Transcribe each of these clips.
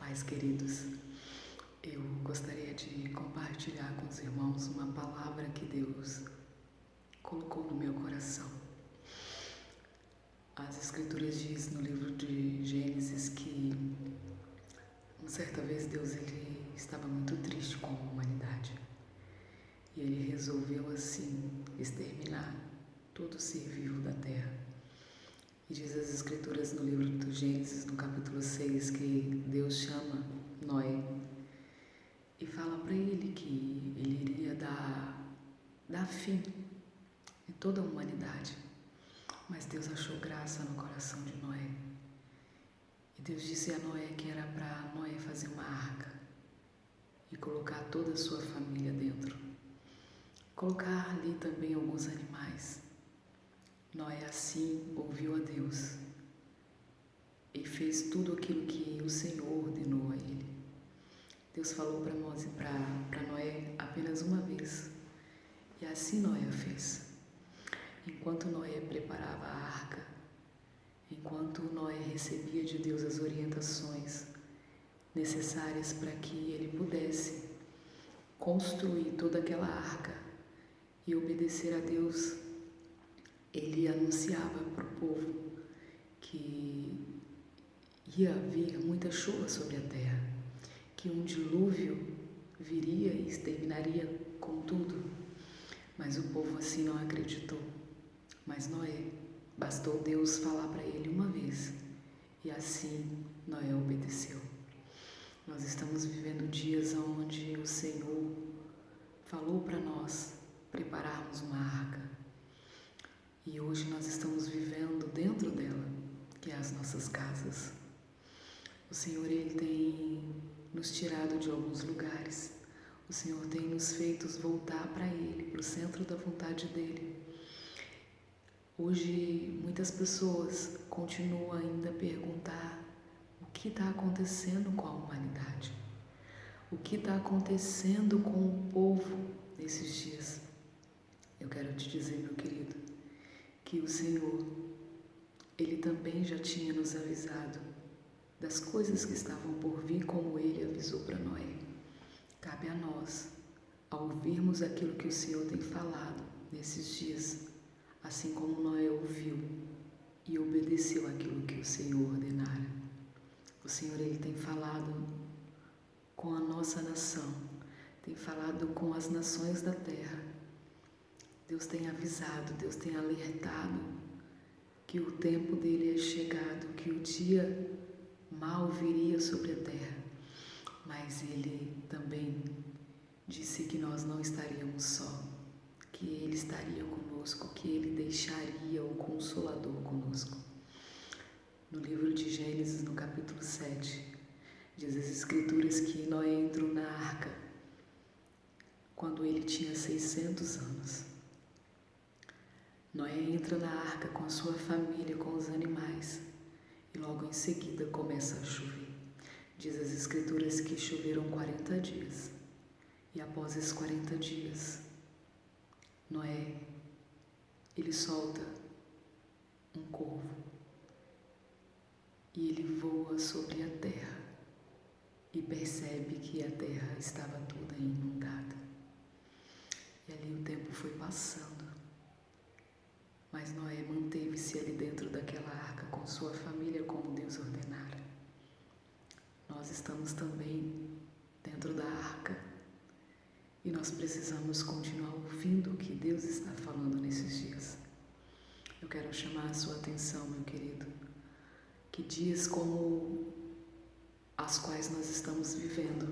Pais queridos, eu gostaria de compartilhar com os irmãos uma palavra que Deus colocou no meu coração. As Escrituras diz no livro de Gênesis que uma certa vez Deus ele estava muito triste com a humanidade e ele resolveu assim exterminar todo ser vivo da terra. E diz as Escrituras no livro do Gênesis, no capítulo 6, que Deus chama Noé e fala para ele que ele iria dar fim em toda a humanidade. Mas Deus achou graça no coração de Noé. E Deus disse a Noé que era para Noé fazer uma arca e colocar toda a sua família dentro. Colocar ali também alguns animais. Noé assim ouviu a Deus e fez tudo aquilo que o Senhor ordenou a ele. Deus falou para Noé apenas uma vez e assim Noé fez. Enquanto Noé preparava a arca, enquanto Noé recebia de Deus as orientações necessárias para que ele pudesse construir toda aquela arca e obedecer a Deus, ele anunciava para o povo que ia vir muita chuva sobre a terra, que um dilúvio viria e exterminaria com tudo. Mas o povo assim não acreditou. Mas Noé, bastou Deus falar para ele uma vez, e assim Noé obedeceu. Nós estamos vivendo dias onde o Senhor falou para nós prepararmos uma arca. E hoje nós estamos vivendo dentro dela, que é as nossas casas. O Senhor, Ele tem nos tirado de alguns lugares. O Senhor tem nos feito voltar para Ele, para o centro da vontade dEle. Hoje, muitas pessoas continuam ainda a perguntar o que está acontecendo com a humanidade. O que está acontecendo com o povo nesses dias. Eu quero te dizer, meu querido, que o Senhor, Ele também já tinha nos avisado das coisas que estavam por vir, como Ele avisou para Noé. Cabe a nós, ao ouvirmos aquilo que o Senhor tem falado nesses dias, assim como Noé ouviu e obedeceu aquilo que o Senhor ordenara. O Senhor, Ele tem falado com a nossa nação, tem falado com as nações da terra. Deus tem avisado, Deus tem alertado que o tempo dele é chegado, que o dia mau viria sobre a terra. Mas ele também disse que nós não estaríamos só, que ele estaria conosco, que ele deixaria o Consolador conosco. No livro de Gênesis, no capítulo 7, diz as Escrituras que Noé entrou na arca quando ele tinha 600 anos. Noé entra na arca com a sua família, com os animais, e logo em seguida começa a chover. Diz as Escrituras que choveram 40 dias, e após esses 40 dias, Noé, ele solta um corvo, e ele voa sobre a terra, e percebe que a terra estava toda inundada. E ali o tempo foi passando. Mas Noé manteve-se ali dentro daquela arca com sua família como Deus ordenara. Nós estamos também dentro da arca e nós precisamos continuar ouvindo o que Deus está falando nesses dias. Eu quero chamar a sua atenção, meu querido, que dias como as quais nós estamos vivendo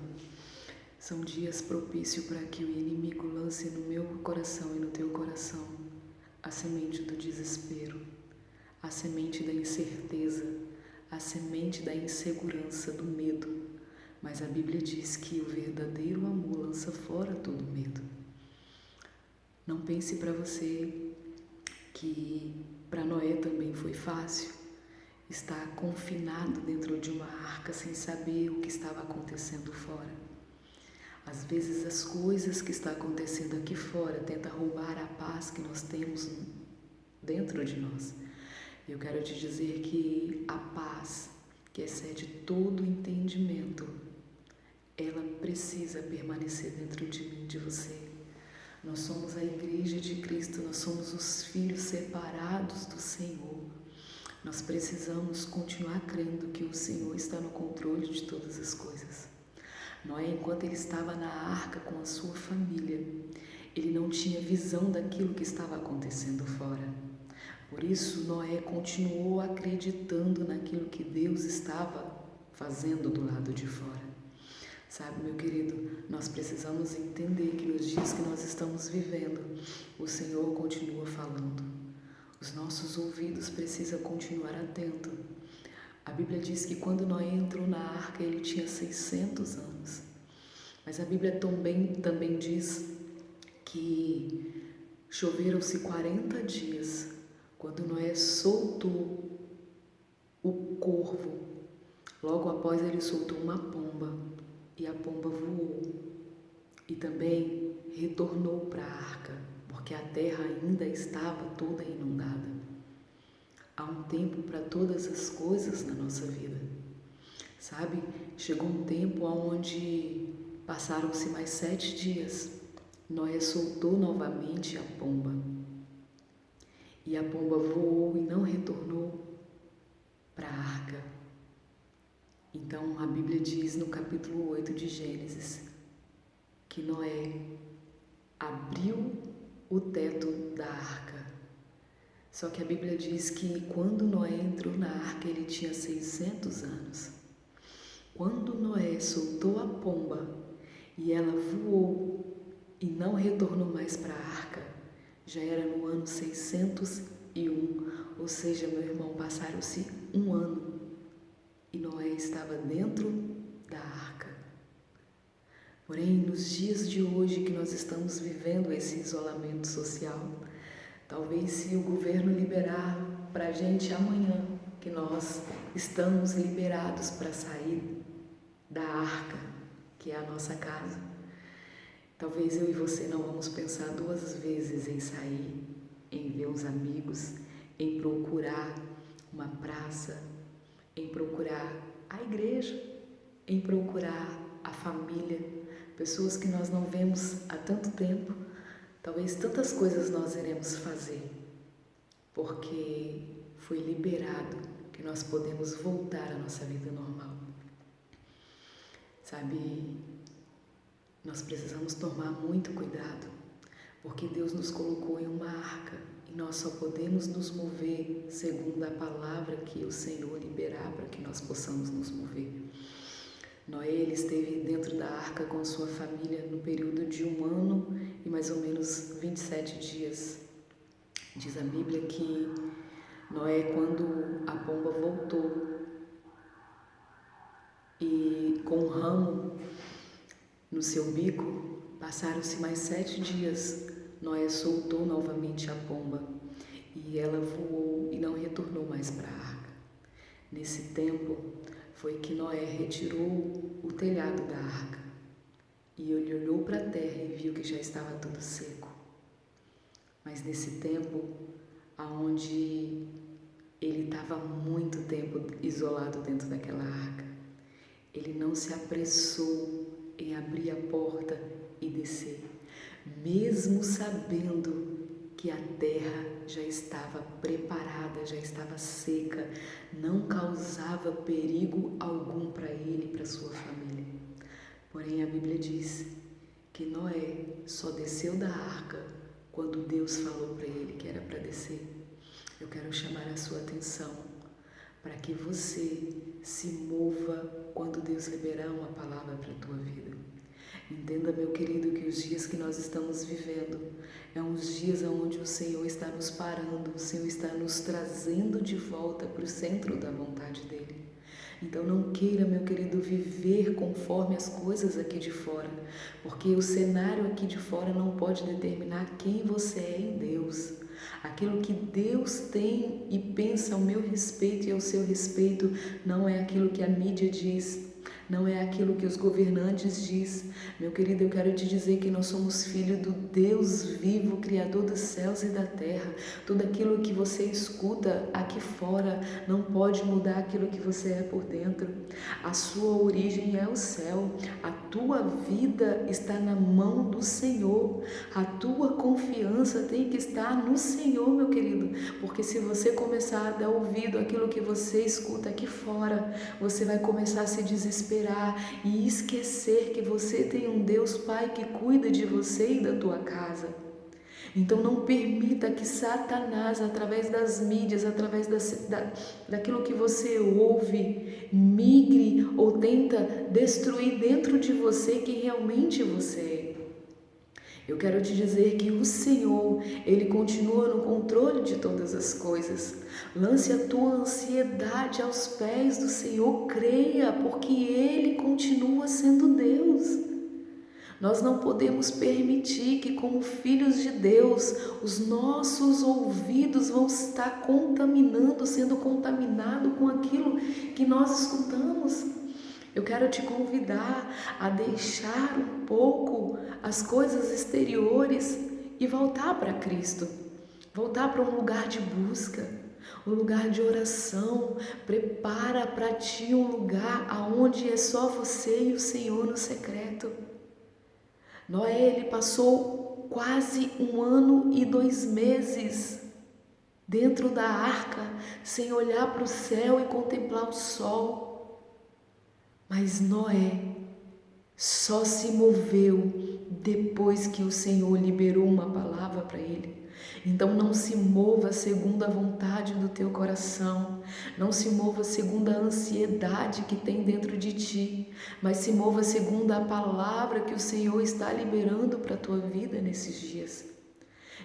são dias propícios para que o inimigo lance no meu coração e no teu coração a semente do desespero, a semente da incerteza, a semente da insegurança, do medo. Mas a Bíblia diz que o verdadeiro amor lança fora todo medo. Não pense para você que para Noé também foi fácil estar confinado dentro de uma arca sem saber o que estava acontecendo fora. Às vezes as coisas que estão acontecendo aqui fora tentam roubar a paz que nós temos dentro de nós. Eu quero te dizer que a paz que excede todo entendimento, ela precisa permanecer dentro de mim, de você. Nós somos a igreja de Cristo, nós somos os filhos separados do Senhor. Nós precisamos continuar crendo que o Senhor está no controle de todas as coisas. Noé, enquanto ele estava na arca com a sua família, ele não tinha visão daquilo que estava acontecendo fora. Por isso, Noé continuou acreditando naquilo que Deus estava fazendo do lado de fora. Sabe, meu querido, nós precisamos entender que nos dias que nós estamos vivendo, o Senhor continua falando. Os nossos ouvidos precisam continuar atentos. A Bíblia diz que quando Noé entrou na arca, ele tinha 600 anos. Mas a Bíblia também diz que choveram-se 40 dias quando Noé soltou o corvo. Logo após ele soltou uma pomba e a pomba voou e também retornou para a arca, porque a terra ainda estava toda inundada. Há um tempo para todas as coisas na nossa vida, sabe? Chegou um tempo onde passaram-se mais 7 dias, Noé soltou novamente a pomba e a pomba voou e não retornou para a arca. Então a Bíblia diz no capítulo 8 de Gênesis que Noé abriu o teto da arca. Só que a Bíblia diz que quando Noé entrou na arca, ele tinha 600 anos. Quando Noé soltou a pomba e ela voou e não retornou mais para a arca, já era no ano 601, ou seja, meu irmão, passaram-se um ano e Noé estava dentro da arca. Porém, nos dias de hoje que nós estamos vivendo esse isolamento social, talvez se o governo liberar para a gente amanhã que nós estamos liberados para sair da arca, que é a nossa casa, talvez eu e você não vamos pensar 2 vezes em sair, em ver os amigos, em procurar uma praça, em procurar a igreja, em procurar a família, pessoas que nós não vemos há tanto tempo. Talvez tantas coisas nós iremos fazer, porque foi liberado que nós podemos voltar à nossa vida normal. Sabe, nós precisamos tomar muito cuidado, porque Deus nos colocou em uma arca e nós só podemos nos mover segundo a palavra que o Senhor liberar para que nós possamos nos mover. Noé, ele esteve dentro da arca com a sua família no período de 1 ano e mais ou menos 27 dias. Diz a Bíblia que Noé, quando a pomba voltou e com um ramo no seu bico, passaram-se mais 7 dias. Noé soltou novamente a pomba e ela voou e não retornou mais para a arca. Nesse tempo foi que Noé retirou o telhado da arca e ele olhou para a terra e viu que já estava tudo seco. Mas nesse tempo, aonde ele estava muito tempo isolado dentro daquela arca, ele não se apressou em abrir a porta e descer, mesmo sabendo que a terra já estava preparada, já estava seca, não causava perigo algum para ele e para sua família. Porém, a Bíblia diz que Noé só desceu da arca quando Deus falou para ele que era para descer. Eu quero chamar a sua atenção para que você se mova quando Deus liberar uma palavra para a tua vida. Entenda, meu querido, que os dias que nós estamos vivendo é uns dias onde o Senhor está nos parando, o Senhor está nos trazendo de volta para o centro da vontade dEle. Então não queira, meu querido, viver conforme as coisas aqui de fora, porque o cenário aqui de fora não pode determinar quem você é em Deus. Aquilo que Deus tem e pensa ao meu respeito e ao seu respeito não é aquilo que a mídia diz. não é aquilo que os governantes dizem. Meu querido, eu quero te dizer que nós somos filhos do Deus vivo, Criador dos céus e da terra. Tudo aquilo que você escuta aqui fora não pode mudar aquilo que você é por dentro. A sua origem é o céu, a tua vida está na mão do Senhor, a tua confiança tem que estar no Senhor, meu querido, porque se você começar a dar ouvido àquilo que você escuta aqui fora, você vai começar a se desesperar e esquecer que você tem um Deus Pai que cuida de você e da tua casa. Então não permita que Satanás, através das mídias, através daquilo que você ouve, migre ou tenta destruir dentro de você quem realmente você é. Eu quero te dizer que o Senhor, Ele continua no controle de todas as coisas. Lance a tua ansiedade aos pés do Senhor, creia, porque Ele continua sendo Deus. Nós não podemos permitir que, como filhos de Deus, os nossos ouvidos vão estar sendo contaminados com aquilo que nós escutamos. Eu quero te convidar a deixar um pouco as coisas exteriores e voltar para Cristo. Voltar para um lugar de busca, um lugar de oração. Prepara para ti um lugar aonde é só você e o Senhor no secreto. Noé, ele passou quase 1 ano e 2 meses dentro da arca, sem olhar para o céu e contemplar o sol. Mas Noé só se moveu depois que o Senhor liberou uma palavra para ele. Então não se mova segundo a vontade do teu coração, não se mova segundo a ansiedade que tem dentro de ti, mas se mova segundo a palavra que o Senhor está liberando para a tua vida nesses dias.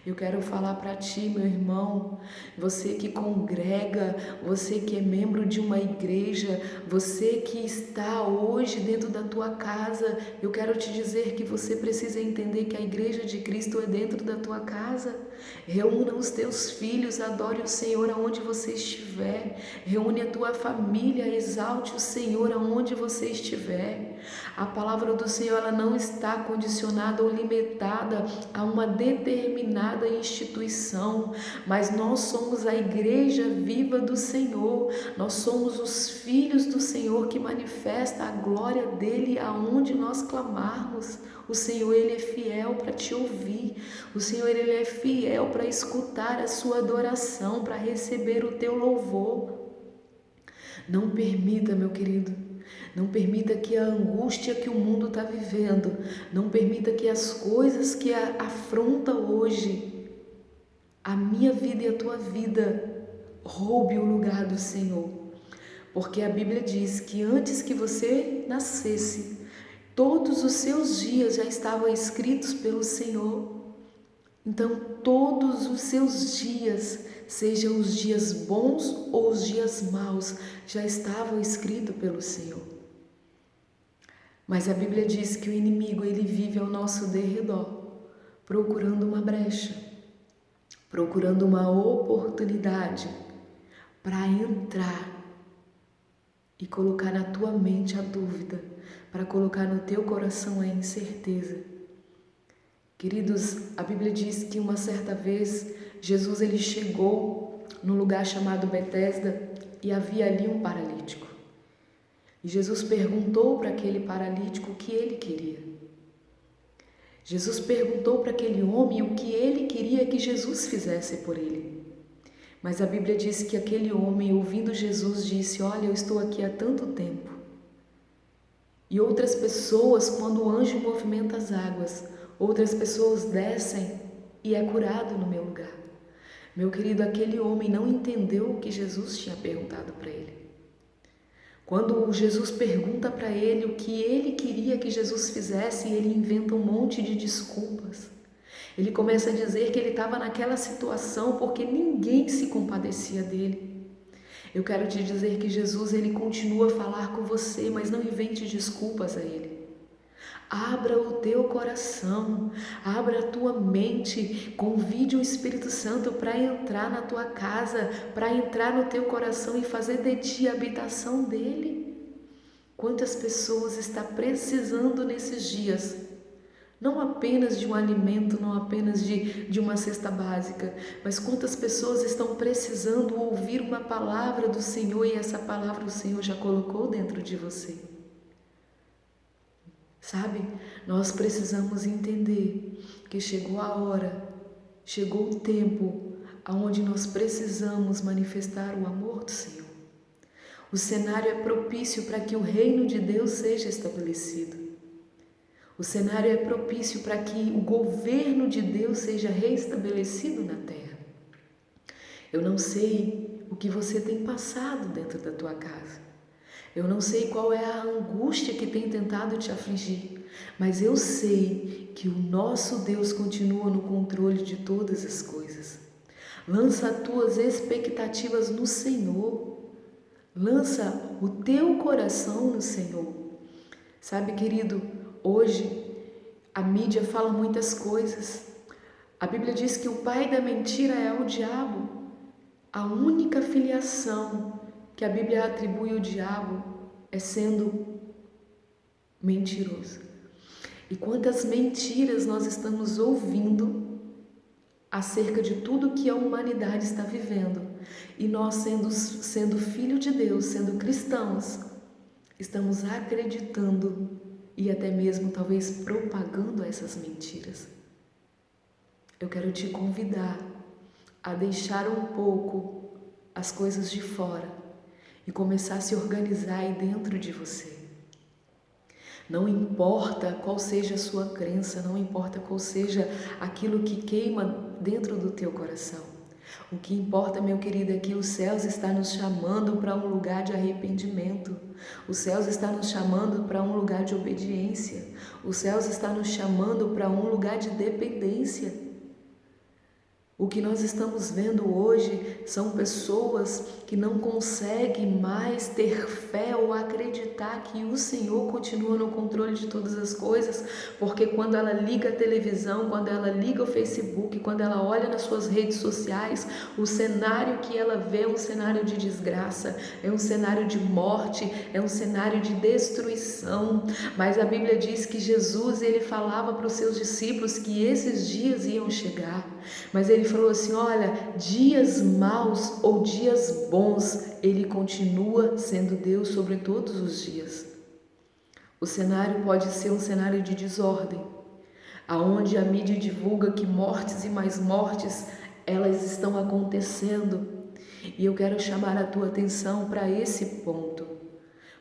Eu quero falar para ti, meu irmão, você que congrega, você que é membro de uma igreja, você que está hoje dentro da tua casa, eu quero te dizer que você precisa entender que a igreja de Cristo é dentro da tua casa. Reúna os teus filhos, adore o Senhor aonde você estiver, reúne a tua família, exalte o Senhor aonde você estiver. A palavra do Senhor, ela não está condicionada ou limitada a uma determinada instituição, mas nós somos a igreja viva do Senhor, nós somos os filhos do Senhor que manifesta a glória dele aonde nós clamarmos. O Senhor, ele é fiel para te ouvir, o Senhor, ele é fiel para escutar a sua adoração, para receber o teu louvor. Não permita, meu querido, não permita que a angústia que o mundo está vivendo, não permita que as coisas que afrontam hoje a minha vida e a tua vida roube o lugar do Senhor. Porque a Bíblia diz que antes que você nascesse, todos os seus dias já estavam escritos pelo Senhor. Então todos os seus dias, sejam os dias bons ou os dias maus, já estavam escritos pelo Senhor. Mas a Bíblia diz que o inimigo, ele vive ao nosso derredor, procurando uma brecha, procurando uma oportunidade para entrar e colocar na tua mente a dúvida, para colocar no teu coração a incerteza. Queridos, a Bíblia diz que uma certa vez Jesus, ele chegou num lugar chamado Betesda e havia ali um paralítico. E Jesus perguntou para aquele paralítico o que ele queria. Jesus perguntou para aquele homem o que ele queria que Jesus fizesse por ele. Mas a Bíblia diz que aquele homem, ouvindo Jesus, disse: olha, eu estou aqui há tanto tempo. E outras pessoas, quando o anjo movimenta as águas, outras pessoas descem e é curado no meu lugar. Meu querido, aquele homem não entendeu o que Jesus tinha perguntado para ele. Quando Jesus pergunta para ele o que ele queria que Jesus fizesse, ele inventa um monte de desculpas. Ele começa a dizer que ele estava naquela situação porque ninguém se compadecia dele. Eu quero te dizer que Jesus, ele continua a falar com você, mas não invente desculpas a ele. Abra o teu coração, abra a tua mente, convide o Espírito Santo para entrar na tua casa, para entrar no teu coração e fazer de ti a habitação dele. Quantas pessoas estão precisando nesses dias? Não apenas de um alimento, não apenas de uma cesta básica, mas quantas pessoas estão precisando ouvir uma palavra do Senhor e essa palavra o Senhor já colocou dentro de você. Sabe, nós precisamos entender que chegou a hora, chegou o tempo onde nós precisamos manifestar o amor do Senhor. O cenário é propício para que o reino de Deus seja estabelecido. O cenário é propício para que o governo de Deus seja reestabelecido na terra. Eu não sei o que você tem passado dentro da tua casa. Eu não sei qual é a angústia que tem tentado te afligir, mas eu sei que o nosso Deus continua no controle de todas as coisas. Lança as tuas expectativas no Senhor. Lança o teu coração no Senhor. Sabe, querido, hoje a mídia fala muitas coisas. A Bíblia diz que o pai da mentira é o diabo. A única filiação que a Bíblia atribui ao diabo é sendo mentiroso. E quantas mentiras nós estamos ouvindo acerca de tudo que a humanidade está vivendo. E nós, sendo filho de Deus, sendo cristãos, estamos acreditando e até mesmo talvez propagando essas mentiras. Eu quero te convidar a deixar um pouco as coisas de fora e começar a se organizar aí dentro de você. Não importa qual seja a sua crença, não importa qual seja aquilo que queima dentro do teu coração. O que importa, meu querido, é que os céus estão nos chamando para um lugar de arrependimento. Os céus estão nos chamando para um lugar de obediência. Os céus estão nos chamando para um lugar de dependência. O que nós estamos vendo hoje são pessoas que não conseguem mais ter fé ou acreditar que o Senhor continua no controle de todas as coisas, porque quando ela liga a televisão, quando ela liga o Facebook, quando ela olha nas suas redes sociais, o cenário que ela vê é um cenário de desgraça, é um cenário de morte, é um cenário de destruição. Mas a Bíblia diz que Jesus, ele falava para os seus discípulos que esses dias iam chegar, mas ele falou assim, olha, dias maus ou dias bons, ele continua sendo Deus sobre todos os dias. O cenário pode ser um cenário de desordem, aonde a mídia divulga que mortes e mais mortes, elas estão acontecendo. E eu quero chamar a tua atenção para esse ponto,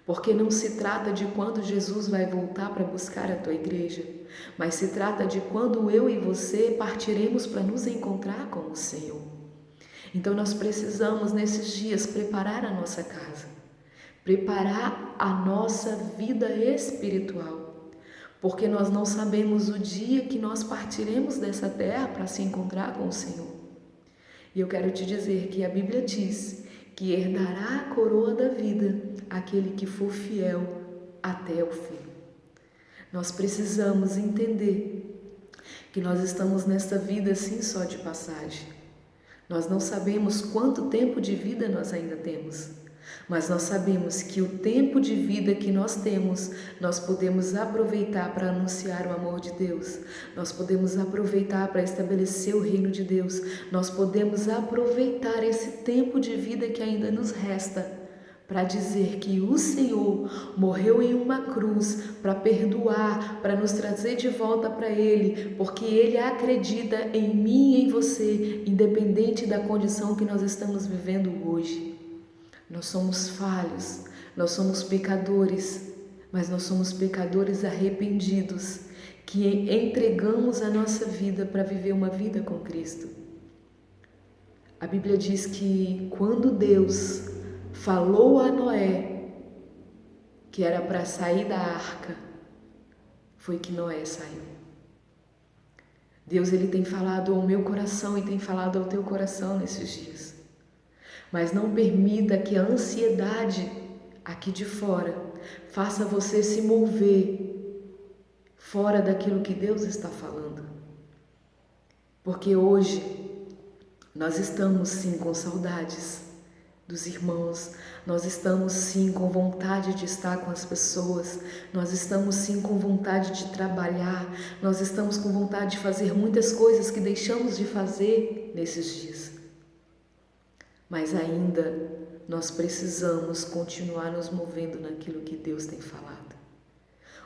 porque não se trata de quando Jesus vai voltar para buscar a tua igreja, mas se trata de quando eu e você partiremos para nos encontrar com o Senhor. Então nós precisamos nesses dias preparar a nossa casa, preparar a nossa vida espiritual, porque nós não sabemos o dia que nós partiremos dessa terra para se encontrar com o Senhor. E eu quero te dizer que a Bíblia diz que herdará a coroa da vida aquele que for fiel até o fim. Nós precisamos entender que nós estamos nesta vida assim só de passagem. Nós não sabemos quanto tempo de vida nós ainda temos, mas nós sabemos que o tempo de vida que nós temos, nós podemos aproveitar para anunciar o amor de Deus, nós podemos aproveitar para estabelecer o reino de Deus, nós podemos aproveitar esse tempo de vida que ainda nos resta para dizer que o Senhor morreu em uma cruz para perdoar, para nos trazer de volta para Ele, porque Ele acredita em mim e em você, independente da condição que nós estamos vivendo hoje. Nós somos falhos, nós somos pecadores, mas nós somos pecadores arrependidos, que entregamos a nossa vida para viver uma vida com Cristo. A Bíblia diz que quando Deus falou a Noé que era para sair da arca, foi que Noé saiu. Deus, ele tem falado ao meu coração e tem falado ao teu coração nesses dias. Mas não permita que a ansiedade aqui de fora faça você se mover fora daquilo que Deus está falando. Porque hoje nós estamos sim com saudades dos irmãos. Nós estamos sim com vontade de estar com as pessoas, nós estamos sim com vontade de trabalhar, nós estamos com vontade de fazer muitas coisas que deixamos de fazer nesses dias. Mas ainda nós precisamos continuar nos movendo naquilo que Deus tem falado.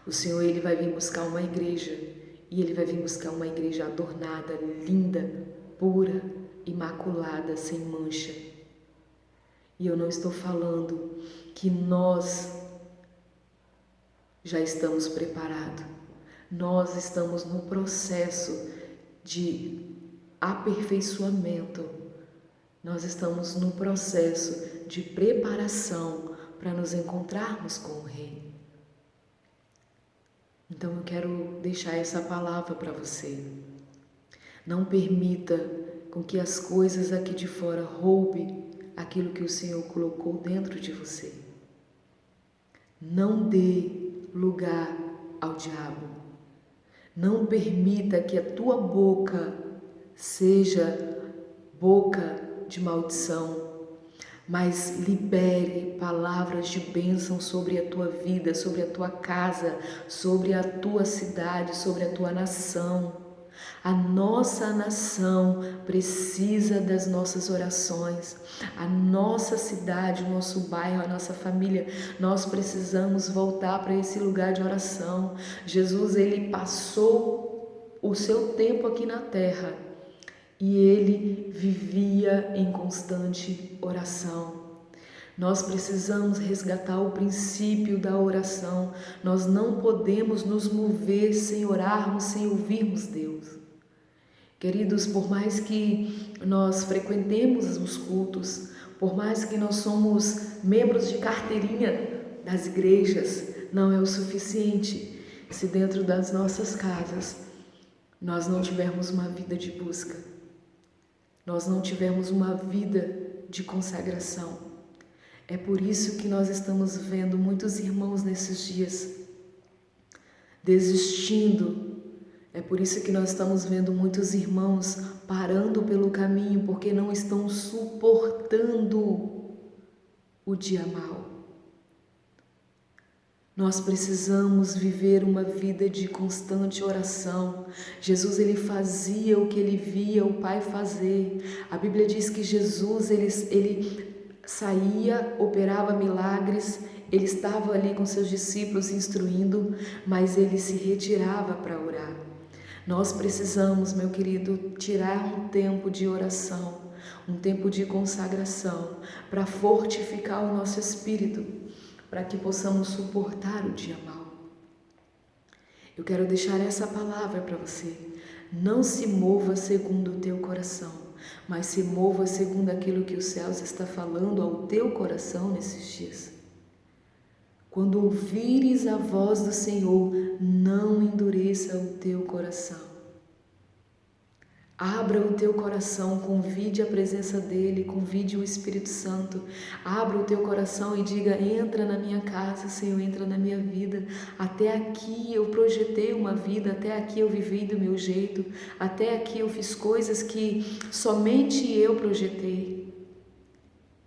O Senhor, Ele vai vir buscar uma igreja, e Ele vai vir buscar uma igreja adornada, linda, pura, imaculada, sem mancha. E eu não estou falando que nós já estamos preparados. Nós estamos no processo de aperfeiçoamento. Nós estamos no processo de preparação para nos encontrarmos com o Rei. Então eu quero deixar essa palavra para você. Não permita com que as coisas aqui de fora roubem aquilo que o Senhor colocou dentro de você. Não dê lugar ao diabo. Não permita que a tua boca seja boca de maldição, mas libere palavras de bênção sobre a tua vida, sobre a tua casa, sobre a tua cidade, sobre a tua nação. A nossa nação precisa das nossas orações. A nossa cidade, o nosso bairro, a nossa família, nós precisamos voltar para esse lugar de oração. Jesus, Ele passou o seu tempo aqui na terra e Ele vivia em constante oração. Nós precisamos resgatar o princípio da oração. Nós não podemos nos mover sem orarmos, sem ouvirmos Deus. Queridos, por mais que nós frequentemos os cultos, por mais que nós somos membros de carteirinha das igrejas, não é o suficiente se dentro das nossas casas nós não tivermos uma vida de busca, nós não tivermos uma vida de consagração. É por isso que nós estamos vendo muitos irmãos nesses dias desistindo. É por isso que nós estamos vendo muitos irmãos parando pelo caminho, porque não estão suportando o dia mau. Nós precisamos viver uma vida de constante oração. Jesus, Ele fazia o que Ele via o Pai fazer. A Bíblia diz que Jesus, ele saía, operava milagres, Ele estava ali com seus discípulos instruindo, mas Ele se retirava para orar. Nós precisamos, meu querido, tirar um tempo de oração, um tempo de consagração, para fortificar o nosso espírito, para que possamos suportar o dia mau. Eu quero deixar essa palavra para você. Não se mova segundo o teu coração, mas se mova segundo aquilo que os céus está falando ao teu coração nesses dias. Quando ouvires a voz do Senhor, não endureça o teu coração. Abra o teu coração, convide a presença dEle, convide o Espírito Santo. Abra o teu coração e diga: entra na minha casa, Senhor, entra na minha vida. Até aqui eu projetei uma vida, até aqui eu vivi do meu jeito, até aqui eu fiz coisas que somente eu projetei.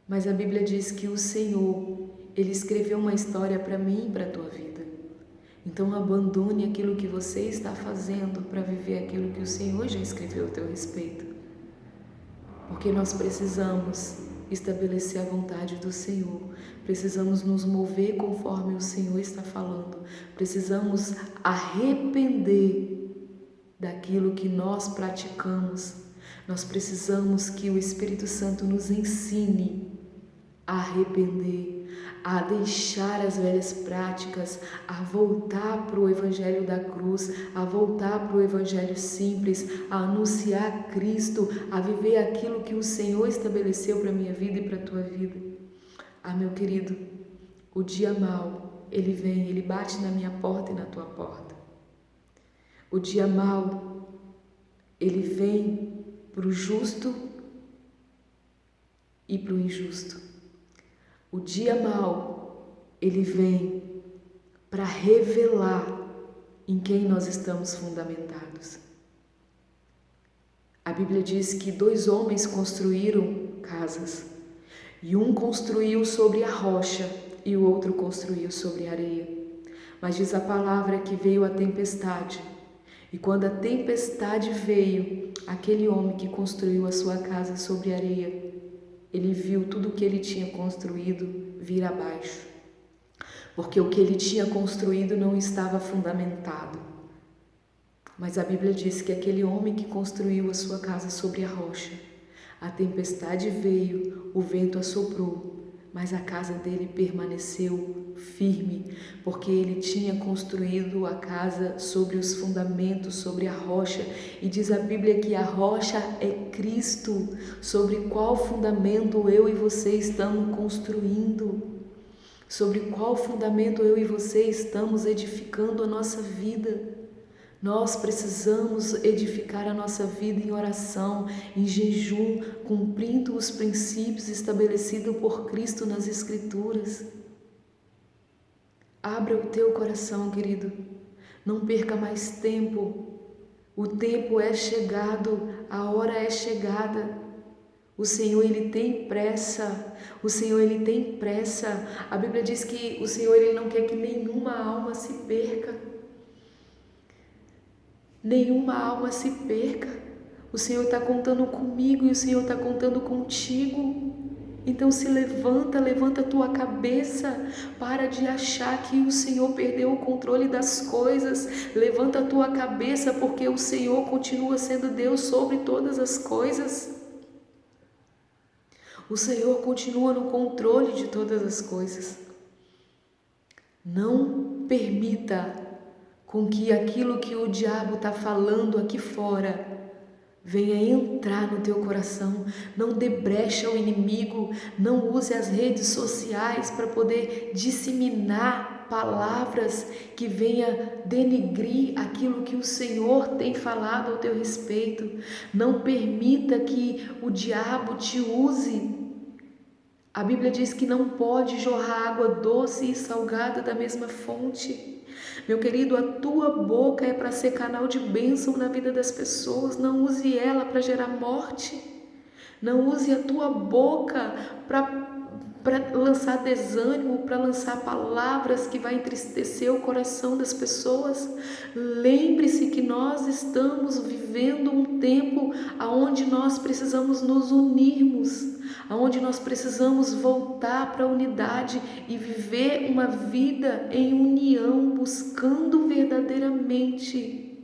Mas a Bíblia diz que o Senhor, Ele escreveu uma história para mim e para a tua vida. Então abandone aquilo que você está fazendo para viver aquilo que o Senhor já escreveu a teu respeito. Porque nós precisamos estabelecer a vontade do Senhor. Precisamos nos mover conforme o Senhor está falando. Precisamos arrepender daquilo que nós praticamos. Nós precisamos que o Espírito Santo nos ensine a arrepender, a deixar as velhas práticas, a voltar para o Evangelho da cruz, a voltar para o Evangelho simples, a anunciar Cristo, a viver aquilo que o Senhor estabeleceu para a minha vida e para a tua vida. Ah, meu querido, o dia mau, ele vem, ele bate na minha porta e na tua porta. O dia mau, ele vem para o justo e para o injusto. O dia mau, ele vem para revelar em quem nós estamos fundamentados. A Bíblia diz que 2 homens construíram casas E um construiu sobre a rocha e o outro construiu sobre a areia. Mas diz a palavra que veio a tempestade. E quando a tempestade veio, aquele homem que construiu a sua casa sobre a areia, ele viu tudo o que ele tinha construído vir abaixo. Porque o que ele tinha construído não estava fundamentado. Mas a Bíblia diz que aquele homem que construiu a sua casa sobre a rocha, a tempestade veio, o vento assoprou, mas a casa dele permaneceu firme, porque ele tinha construído a casa sobre os fundamentos, sobre a rocha. E diz a Bíblia que a rocha é Cristo. Sobre qual fundamento eu e você estamos construindo? Sobre qual fundamento eu e você estamos edificando a nossa vida? Nós precisamos edificar a nossa vida em oração, em jejum, cumprindo os princípios estabelecidos por Cristo nas Escrituras. Abra o teu coração, querido. Não perca mais tempo. O tempo é chegado, a hora é chegada. O Senhor, Ele tem pressa. O Senhor, Ele tem pressa. A Bíblia diz que o Senhor, Ele não quer que nenhuma alma se perca. Nenhuma alma se perca. O Senhor está contando comigo e o Senhor está contando contigo. Então se levanta a tua cabeça. Para de achar que o Senhor perdeu o controle das coisas. Levanta a tua cabeça, porque o Senhor continua sendo Deus sobre todas as coisas. O Senhor continua no controle de todas as coisas. Não permita com que aquilo que o diabo está falando aqui fora venha entrar no teu coração. Não dê brecha ao inimigo. Não use as redes sociais para poder disseminar palavras que venha denigrir aquilo que o Senhor tem falado ao teu respeito. Não permita que o diabo te use. A Bíblia diz que não pode jorrar água doce e salgada da mesma fonte. Meu querido, a tua boca é para ser canal de bênção na vida das pessoas. Não use ela para gerar morte. Não use a tua boca para lançar desânimo, para lançar palavras que vai entristecer o coração das pessoas. Lembre-se que nós estamos vivendo um tempo onde nós precisamos nos unirmos, onde nós precisamos voltar para a unidade e viver uma vida em união, buscando verdadeiramente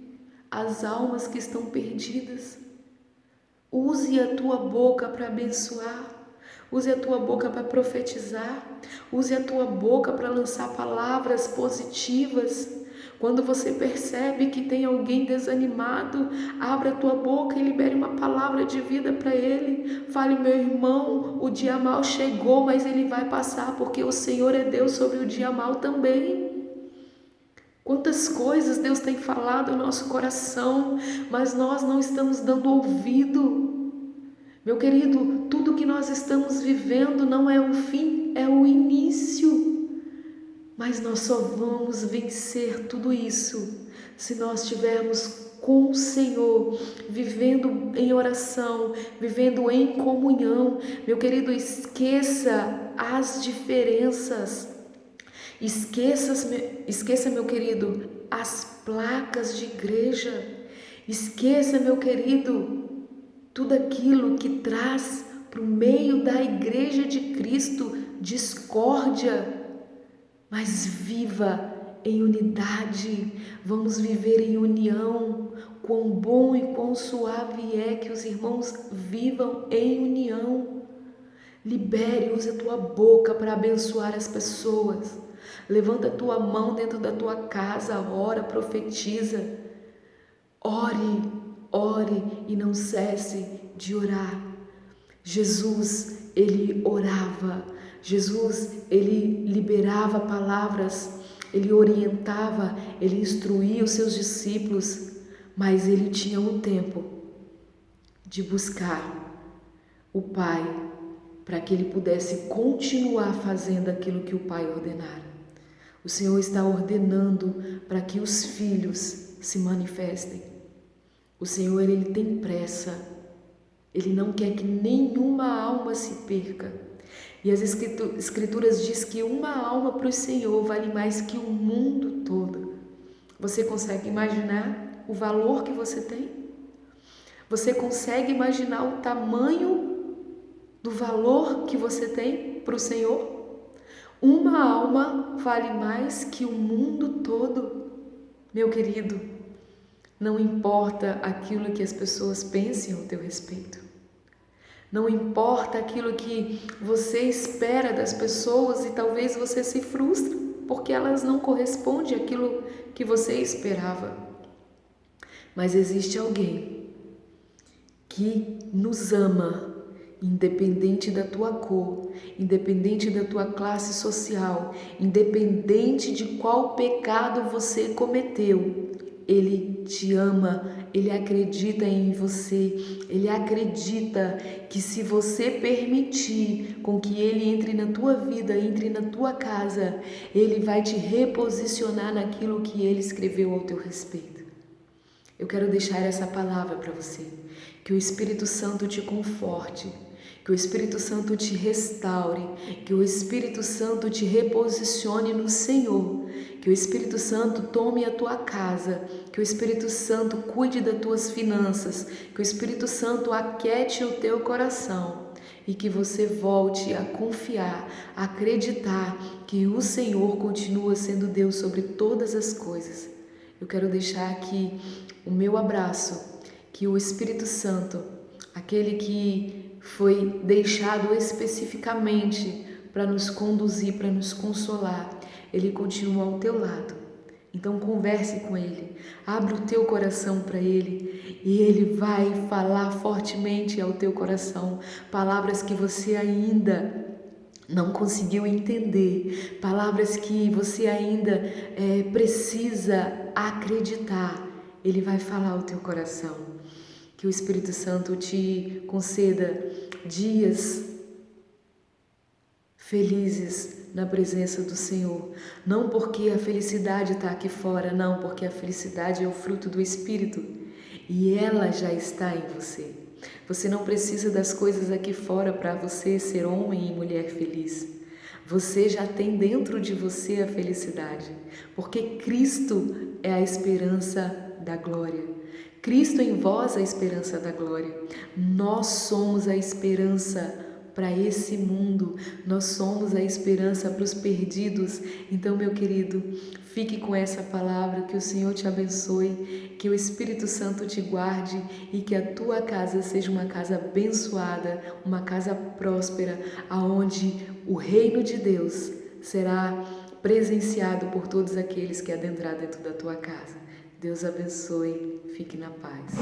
as almas que estão perdidas. Use a tua boca para abençoar. Use a tua boca para profetizar. Use a tua boca para lançar palavras positivas. Quando você percebe que tem alguém desanimado, abra a tua boca e libere uma palavra de vida para ele. Fale: meu irmão, o dia mal chegou, mas ele vai passar, porque o Senhor é Deus sobre o dia mal também. Quantas coisas Deus tem falado no nosso coração, mas nós não estamos dando ouvido. Meu querido, tudo que nós estamos vivendo não é o fim, é o início. Mas nós só vamos vencer tudo isso se nós estivermos com o Senhor, vivendo em oração, vivendo em comunhão. Meu querido, esqueça as diferenças. Esqueça, meu querido, as placas de igreja. Esqueça, meu querido, tudo aquilo que traz para o meio da igreja de Cristo discórdia, mas viva em unidade. Vamos viver em união. Quão bom e quão suave é que os irmãos vivam em união. Libere, use a tua boca para abençoar as pessoas. Levanta a tua mão dentro da tua casa, ora, profetiza. Ore e não cesse de orar. Jesus, ele orava. Jesus, ele liberava palavras, ele orientava, ele instruía os seus discípulos, mas ele tinha um tempo de buscar o Pai para que ele pudesse continuar fazendo aquilo que o Pai ordenara. O Senhor está ordenando para que os filhos se manifestem. O Senhor, ele tem pressa. Ele não quer que nenhuma alma se perca. E as escrituras diz que uma alma para o Senhor vale mais que o mundo todo. Você consegue imaginar o valor que você tem? Você consegue imaginar o tamanho do valor que você tem para o Senhor? Uma alma vale mais que o mundo todo. Meu querido, não importa aquilo que as pessoas pensem ao teu respeito. Não importa aquilo que você espera das pessoas e talvez você se frustre porque elas não correspondem àquilo que você esperava. Mas existe alguém que nos ama, independente da tua cor, independente da tua classe social, independente de qual pecado você cometeu. Ele te ama, Ele acredita em você, Ele acredita que se você permitir com que Ele entre na tua vida, entre na tua casa, Ele vai te reposicionar naquilo que Ele escreveu ao teu respeito. Eu quero deixar essa palavra para você, que o Espírito Santo te conforte, que o Espírito Santo te restaure, que o Espírito Santo te reposicione no Senhor, que o Espírito Santo tome a tua casa, que o Espírito Santo cuide das tuas finanças, que o Espírito Santo aquete o teu coração e que você volte a confiar, a acreditar que o Senhor continua sendo Deus sobre todas as coisas. Eu quero deixar aqui o meu abraço, que o Espírito Santo, aquele que foi deixado especificamente para nos conduzir, para nos consolar, Ele continua ao teu lado. Então converse com Ele, abre o teu coração para Ele e Ele vai falar fortemente ao teu coração palavras que você ainda não conseguiu entender, palavras que você ainda precisa acreditar. Ele vai falar ao teu coração. Que o Espírito Santo te conceda dias felizes na presença do Senhor. Não porque a felicidade está aqui fora, não, porque a felicidade é o fruto do Espírito e ela já está em você. Você não precisa das coisas aqui fora para você ser homem e mulher feliz. Você já tem dentro de você a felicidade, porque Cristo é a esperança da glória. Cristo em vós a esperança da glória. Nós somos a esperança para esse mundo. Nós somos a esperança para os perdidos. Então, meu querido, fique com essa palavra, que o Senhor te abençoe, que o Espírito Santo te guarde e que a tua casa seja uma casa abençoada, uma casa próspera, aonde o reino de Deus será presenciado por todos aqueles que adentrar dentro da tua casa. Deus abençoe, fique na paz.